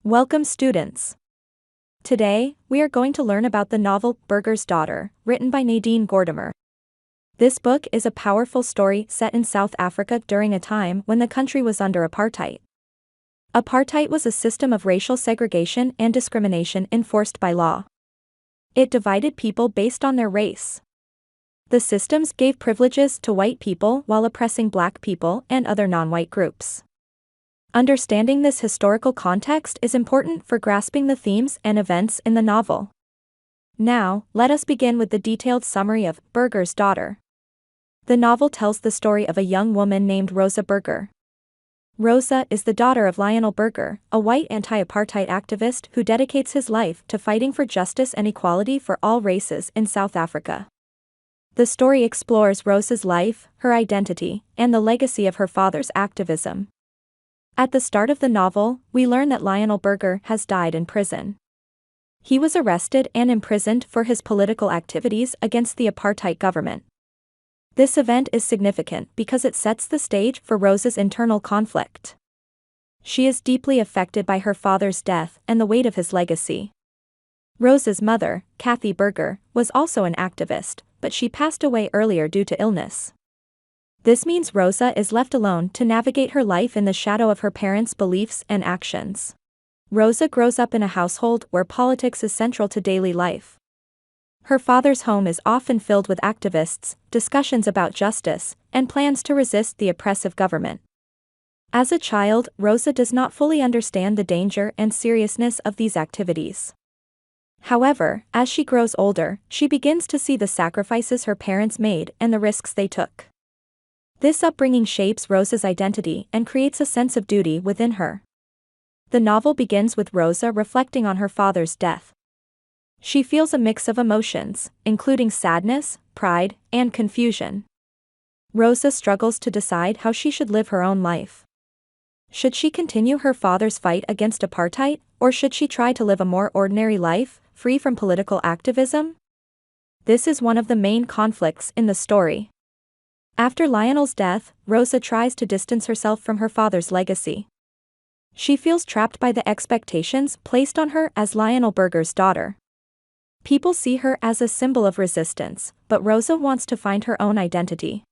Welcome, students. Today, we are going to learn about the novel Burger's Daughter, written by Nadine Gordimer. This book is a powerful story set in South Africa during a time when the country was under apartheid. Apartheid was a system of racial segregation and discrimination enforced by law. It divided people based on their race. The systems gave privileges to white people while oppressing black people and other non-white groups. Understanding this historical context is important for grasping the themes and events in the novel. Now, let us begin with the detailed summary of Burger's Daughter. The novel tells the story of a young woman named Rosa Burger. Rosa is the daughter of Lionel Burger, a white anti-apartheid activist who dedicates his life to fighting for justice and equality for all races in South Africa. The story explores Rosa's life, her identity, and the legacy of her father's activism. At the start of the novel, we learn that Lionel Burger has died in prison. He was arrested and imprisoned for his political activities against the apartheid government. This event is significant because it sets the stage for Rosa's internal conflict. She is deeply affected by her father's death and the weight of his legacy. Rosa's mother, Cathy Burger, was also an activist, but she passed away earlier due to illness. This means Rosa is left alone to navigate her life in the shadow of her parents' beliefs and actions. Rosa grows up in a household where politics is central to daily life. Her father's home is often filled with activists, discussions about justice, and plans to resist the oppressive government. As a child, Rosa does not fully understand the danger and seriousness of these activities. However, as she grows older, she begins to see the sacrifices her parents made and the risks they took. This upbringing shapes Rosa's identity and creates a sense of duty within her. The novel begins with Rosa reflecting on her father's death. She feels a mix of emotions, including sadness, pride, and confusion. Rosa struggles to decide how she should live her own life. Should she continue her father's fight against apartheid, or should she try to live a more ordinary life, free from political activism? This is one of the main conflicts in the story. After Lionel's death, Rosa tries to distance herself from her father's legacy. She feels trapped by the expectations placed on her as Lionel Burger's daughter. People see her as a symbol of resistance, but Rosa wants to find her own identity.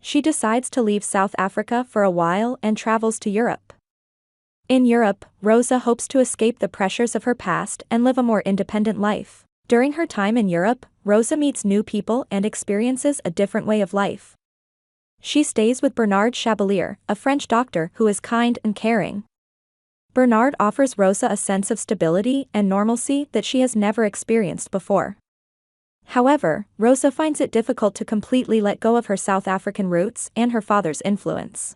She decides to leave South Africa for a while and travels to Europe. In Europe, Rosa hopes to escape the pressures of her past and live a more independent life. During her time in Europe, Rosa meets new people and experiences a different way of life. She stays with Bernard Chabelier, a French doctor who is kind and caring. Bernard offers Rosa a sense of stability and normalcy that she has never experienced before. However, Rosa finds it difficult to completely let go of her South African roots and her father's influence.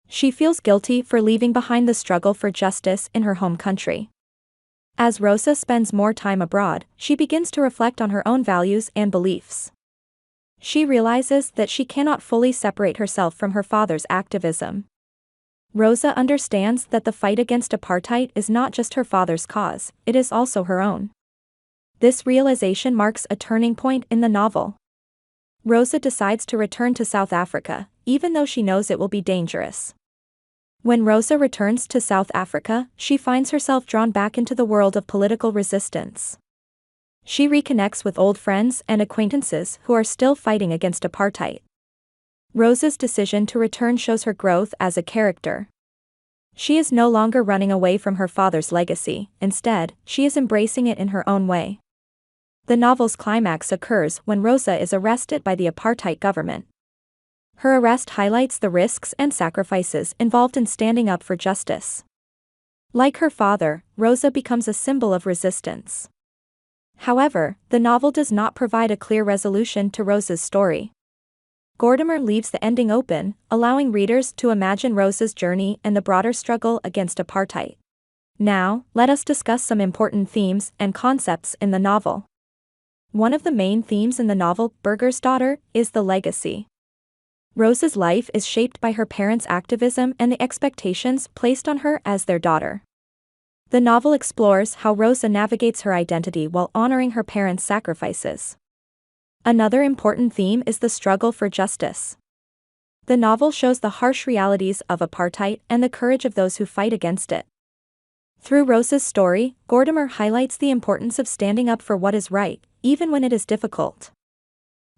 She feels guilty for leaving behind the struggle for justice in her home country. As Rosa spends more time abroad, she begins to reflect on her own values and beliefs. She realizes that she cannot fully separate herself from her father's activism. Rosa understands that the fight against apartheid is not just her father's cause, it is also her own. This realization marks a turning point in the novel. Rosa decides to return to South Africa, even though she knows it will be dangerous. When Rosa returns to South Africa, she finds herself drawn back into the world of political resistance. She reconnects with old friends and acquaintances who are still fighting against apartheid. Rosa's decision to return shows her growth as a character. She is no longer running away from her father's legacy, instead, she is embracing it in her own way. The novel's climax occurs when Rosa is arrested by the apartheid government. Her arrest highlights the risks and sacrifices involved in standing up for justice. Like her father, Rosa becomes a symbol of resistance. However, the novel does not provide a clear resolution to Rosa's story. Gordimer leaves the ending open, allowing readers to imagine Rosa's journey and the broader struggle against apartheid. Now, let us discuss some important themes and concepts in the novel. One of the main themes in the novel, Burger's Daughter, is the legacy. Rosa's life is shaped by her parents' activism and the expectations placed on her as their daughter. The novel explores how Rosa navigates her identity while honoring her parents' sacrifices. Another important theme is the struggle for justice. The novel shows the harsh realities of apartheid and the courage of those who fight against it. Through Rosa's story, Gordimer highlights the importance of standing up for what is right, even when it is difficult.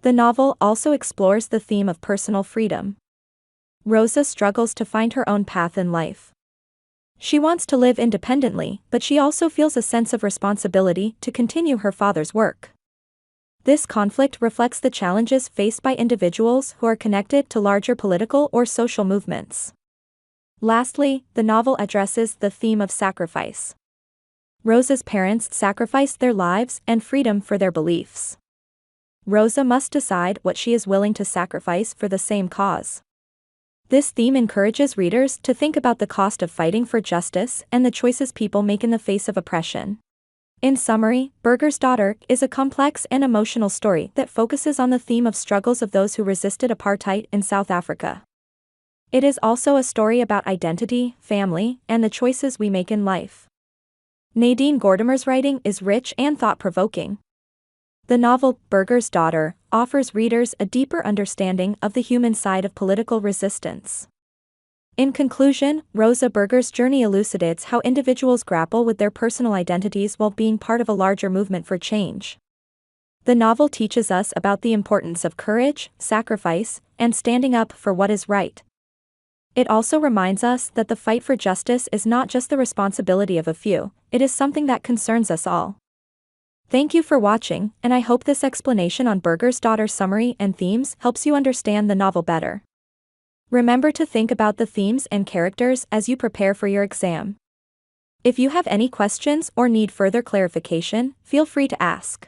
The novel also explores the theme of personal freedom. Rosa struggles to find her own path in life. She wants to live independently, but she also feels a sense of responsibility to continue her father's work. This conflict reflects the challenges faced by individuals who are connected to larger political or social movements. Lastly, the novel addresses the theme of sacrifice. Rosa's parents sacrificed their lives and freedom for their beliefs. Rosa must decide what she is willing to sacrifice for the same cause. This theme encourages readers to think about the cost of fighting for justice and the choices people make in the face of oppression. In summary, Burger's Daughter is a complex and emotional story that focuses on the theme of struggles of those who resisted apartheid in South Africa. It is also a story about identity, family, and the choices we make in life. Nadine Gordimer's writing is rich and thought-provoking. The novel, Burger's Daughter, offers readers a deeper understanding of the human side of political resistance. In conclusion, Rosa Burger's journey elucidates how individuals grapple with their personal identities while being part of a larger movement for change. The novel teaches us about the importance of courage, sacrifice, and standing up for what is right. It also reminds us that the fight for justice is not just the responsibility of a few, it is something that concerns us all. Thank you for watching, and I hope this explanation on Burger's Daughter summary and themes helps you understand the novel better. Remember to think about the themes and characters as you prepare for your exam. If you have any questions or need further clarification, feel free to ask.